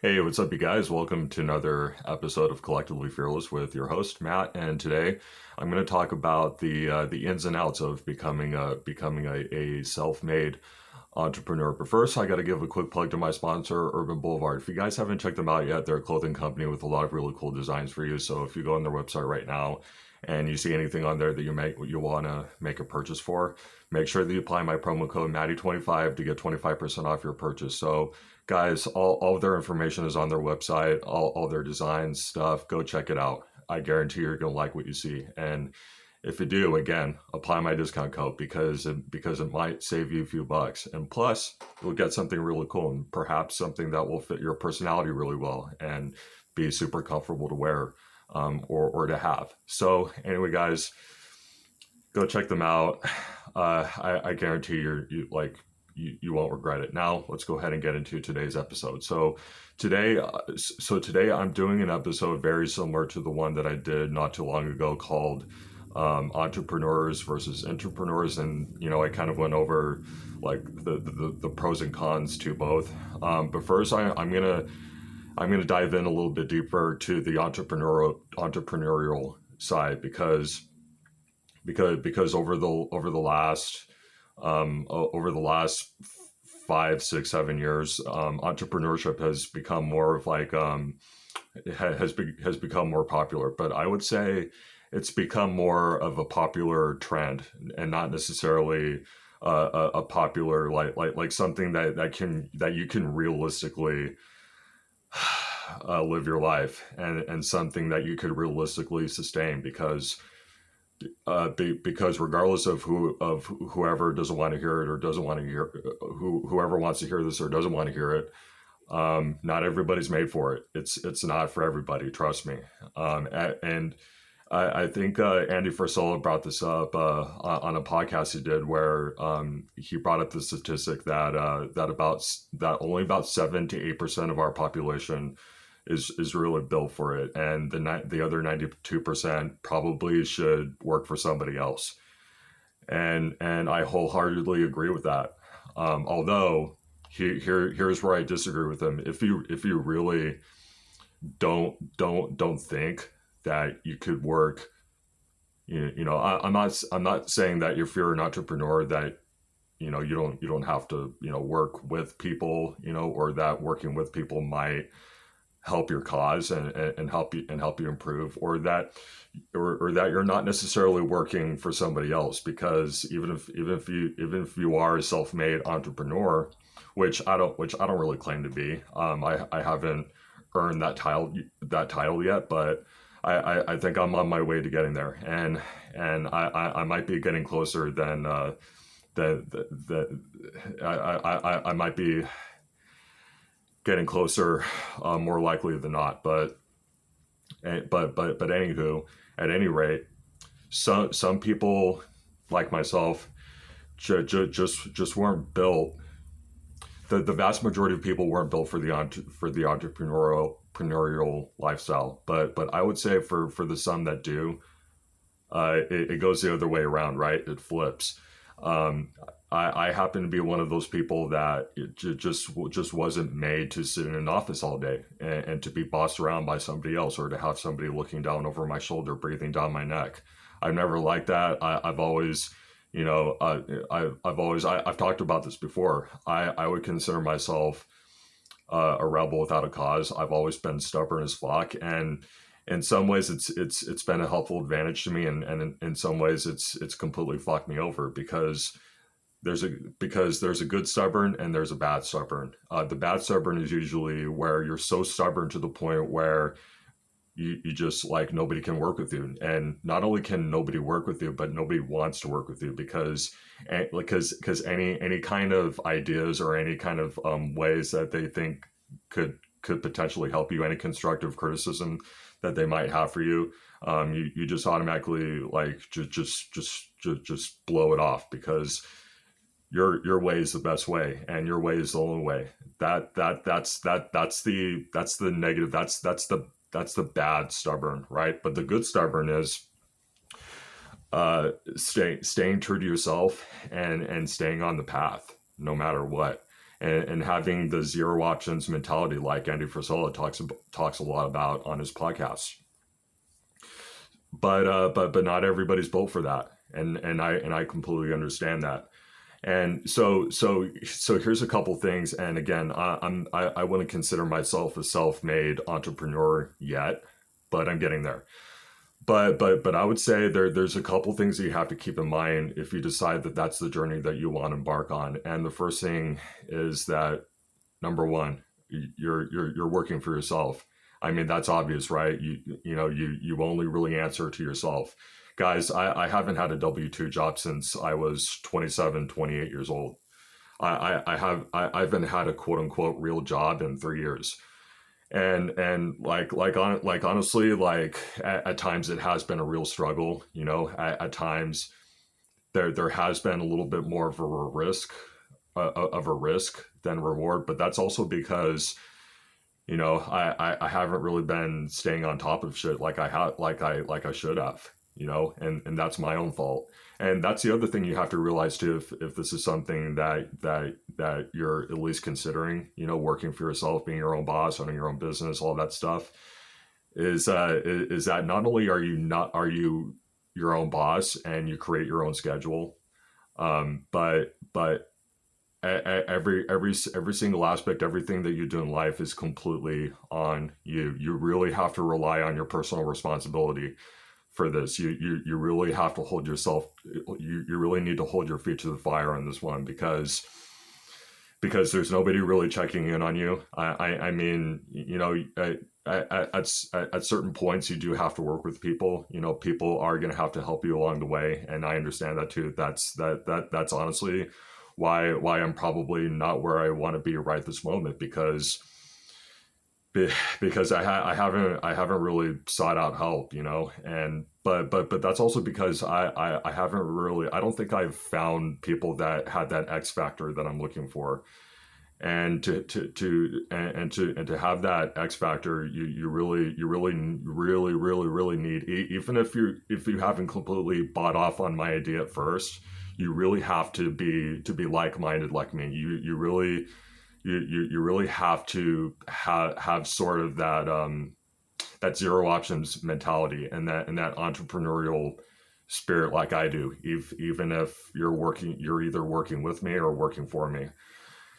Hey, what's up, you guys? Welcome to another episode of Collectively Fearless with your host Matt. And today, I'm going to talk about the ins and outs of becoming a self-made entrepreneur. But first, I got to give a quick plug to my sponsor, Urban Boulevard. If you guys haven't checked them out yet, they're a clothing company with a lot of really cool designs for you. So if you go on their website right now and you see anything on there that you want to make a purchase for, make sure that you apply my promo code Matty25 to get 25% off your purchase. So guys, all of their information is on their website, all their designs stuff. Go check it out. I guarantee you're gonna like what you see. And if you do, again, apply my discount code because it might save you a few bucks. And plus, you'll get something really cool and perhaps something that will fit your personality really well and be super comfortable to wear, or to have. So anyway, guys, go check them out. I guarantee you won't regret it. Now let's go ahead and get into today's episode. So today I'm doing an episode very similar to the one that I did not too long ago called entrepreneurs versus entrepreneurs, and I kind of went over like the pros and cons to both. But first, I'm gonna dive in a little bit deeper to the entrepreneurial side because over the last 5, 6, 7 years, entrepreneurship has become more of like has become more popular. But I would say it's become more of a popular trend and not necessarily a popular like something that you can realistically live your life, and something that you could realistically sustain because regardless of whoever doesn't want to hear it or doesn't want to hear whoever wants to hear this or doesn't want to hear it, not everybody's made for it. It's not for everybody, trust me. And I think Andy Frisella brought this up on a podcast he did, where he brought up the statistic that only about 7 to 8% of our population is really built for it, and the other 92% probably should work for somebody else. And I wholeheartedly agree with that. Although here's where I disagree with him. If you really don't think that you could work, I'm not saying that if you're an entrepreneur that you don't have to work with people, or that working with people might help your cause and help you improve, or that you're not necessarily working for somebody else, because even if you are a self-made entrepreneur, which I don't really claim to be. I haven't earned that title yet, but I think I'm on my way to getting there, and I might be getting closer than I might be getting closer, more likely than not. But anywho, at any rate, some people like myself just weren't built. The vast majority of people weren't built for the entrepreneurial lifestyle. But I would say for the some that do, it goes the other way around, right? It flips. I happen to be one of those people that just wasn't made to sit in an office all day and to be bossed around by somebody else, or to have somebody looking down over my shoulder, breathing down my neck. I've never liked that. I've always, I've talked about this before. I would consider myself a rebel without a cause. I've always been stubborn as fuck, and in some ways it's been a helpful advantage to me, and in some ways it's completely fucked me over, because there's a good stubborn and there's a bad stubborn. The bad stubborn is usually where you're so stubborn to the point where you just, like, nobody can work with you, and not only can nobody work with you, but nobody wants to work with you, because any kind of ideas or any kind of ways that they think could potentially help you, any constructive criticism that they might have for you, you just automatically, like, just blow it off, because your way is the best way, and your way is the only way. That's the negative. That's the bad stubborn, right? But the good stubborn is staying true to yourself, and staying on the path no matter what. and having the zero options mentality, like Andy Frisella talks a lot about on his podcast. But not everybody's built for that, and I completely understand that. And so here's a couple things. And again, I wouldn't consider myself a self-made entrepreneur yet, but I'm getting there. But I would say there's a couple things that you have to keep in mind if you decide that that's the journey that you want to embark on. And the first thing is that, number one, you're working for yourself. I mean, that's obvious, right? You only really answer to yourself. Guys, I haven't had a W-2 job since I was 27, 28 years old. I haven't had a quote unquote real job in 3 years. And like honestly, like at times it has been a real struggle. At times there has been a little bit more of a risk than reward, but that's also because I haven't really been staying on top of shit like I should have, and that's my own fault. And that's the other thing you have to realize too, if this is something that you're at least considering, working for yourself, being your own boss, owning your own business, all that stuff, is that not only are you your own boss and you create your own schedule, but every single aspect, everything that you do in life is completely on you. You really have to rely on your personal responsibility for this. You really have to hold yourself. You really need to hold your feet to the fire on this one, because there's nobody really checking in on you. I mean, at certain points you do have to work with people. People are going to have to help you along the way, and I understand that too. That's honestly why I'm probably not where I want to be right this moment, because I haven't really sought out help, and but that's also because I haven't really, I don't think I've found people that had that X factor that I'm looking for. And to have that X factor, you really need, even if you haven't completely bought off on my idea at first, you really have to be like-minded like me. You really have to have sort of that zero options mentality and that entrepreneurial spirit like I do, even if you're either working with me or working for me.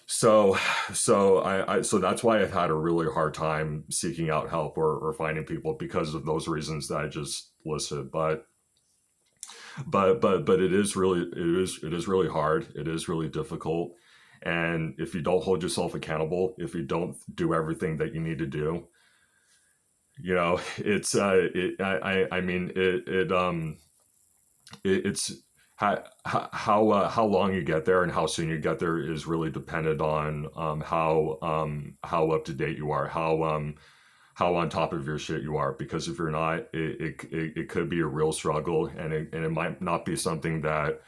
So that's why I've had a really hard time seeking out help or finding people, because of those reasons that I just listed. But it is really hard. It is really difficult. And if you don't hold yourself accountable, if you don't do everything that you need to do, it's I mean it's how long you get there and how soon you get there is really dependent on how up to date you are, how on top of your shit you are. Because if you're not, it could be a real struggle, and it might not be something that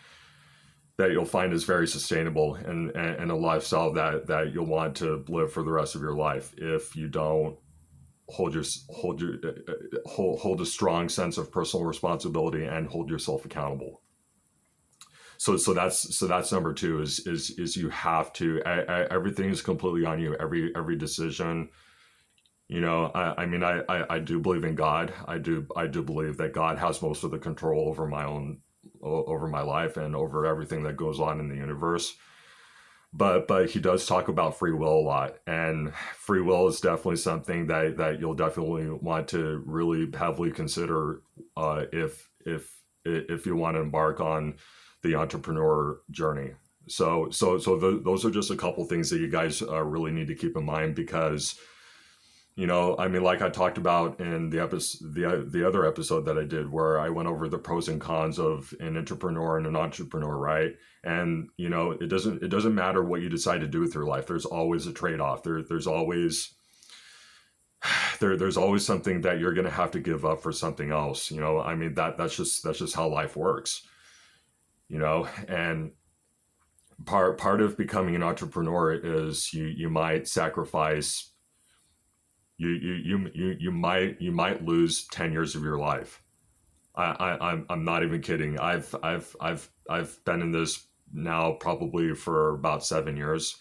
you'll find is very sustainable and a lifestyle that you'll want to live for the rest of your life, if you don't hold a strong sense of personal responsibility and hold yourself accountable. So that's number two, is you have to, everything is completely on you, every decision. I mean, I do believe in God. I do believe that God has most of the control over my life and over everything that goes on in the universe. But he does talk about free will a lot, and free will is definitely something that you'll definitely want to really heavily consider, if you want to embark on the entrepreneur journey. So those are just a couple things that you guys really need to keep in mind, because I mean, like I talked about in the other episode that I did, where I went over the pros and cons of an entrepreneur and an entrepreneur, right? And it doesn't matter what you decide to do with your life. There's always a trade-off. There's always something that you're going to have to give up for something else. I mean, that's just how life works. And part of becoming an entrepreneur is you might sacrifice. You might lose 10 years of your life. I'm not even kidding. I've been in this now probably for about 7 years.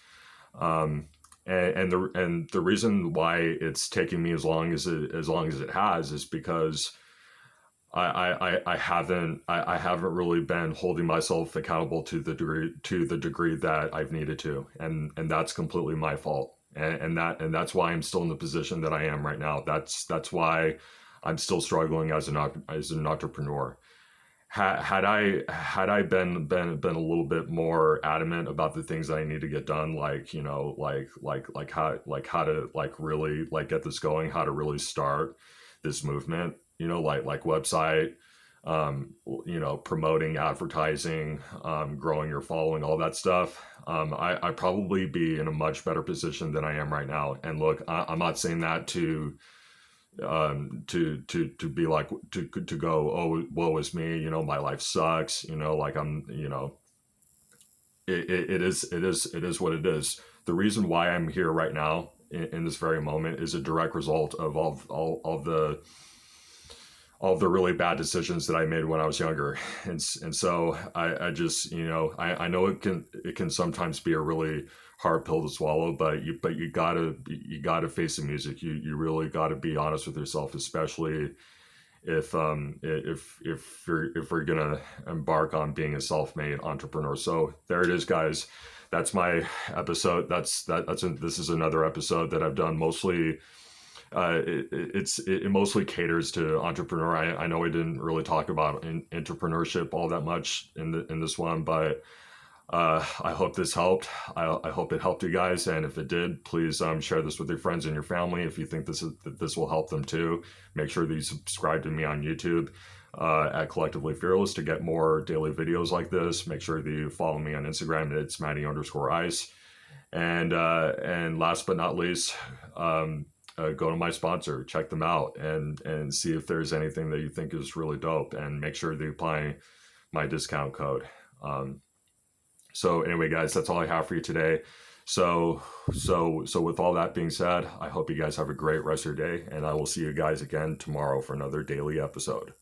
And the reason why it's taking me as long as it has is because I haven't really been holding myself accountable to the degree that I've needed to, and that's completely my fault. And that's why I'm still in the position that I am right now. That's why I'm still struggling as an entrepreneur. Had I been a little bit more adamant about the things that I need to get done, like, how to really get this going, how to really start this movement, like website, promoting, advertising, growing your following, all that stuff. I probably be in a much better position than I am right now. And look, I'm not saying that to be like, to go, oh, woe is me, my life sucks, like I'm, it is what it is. The reason why I'm here right now in this very moment is a direct result of all the really bad decisions that I made when I was younger. And so I just, I know it can sometimes be a really hard pill to swallow, but you gotta face the music. You really gotta be honest with yourself, especially if we're gonna embark on being a self-made entrepreneur. So there it is, guys. That's my episode. This is another episode that I've done mostly. It mostly caters to entrepreneur. I know we didn't really talk about entrepreneurship all that much in this one, but I hope this helped. I hope it helped you guys, and if it did, please share this with your friends and your family. If you think this will help them too, make sure that you subscribe to me on YouTube at Collectively Fearless to get more daily videos like this. Make sure that you follow me on Instagram. It's Matty_Ice. And last but not least, go to my sponsor, check them out, and see if there's anything that you think is really dope, and make sure that you apply my discount code. So anyway, guys, that's all I have for you today. So with all that being said, I hope you guys have a great rest of your day, and I will see you guys again tomorrow for another daily episode.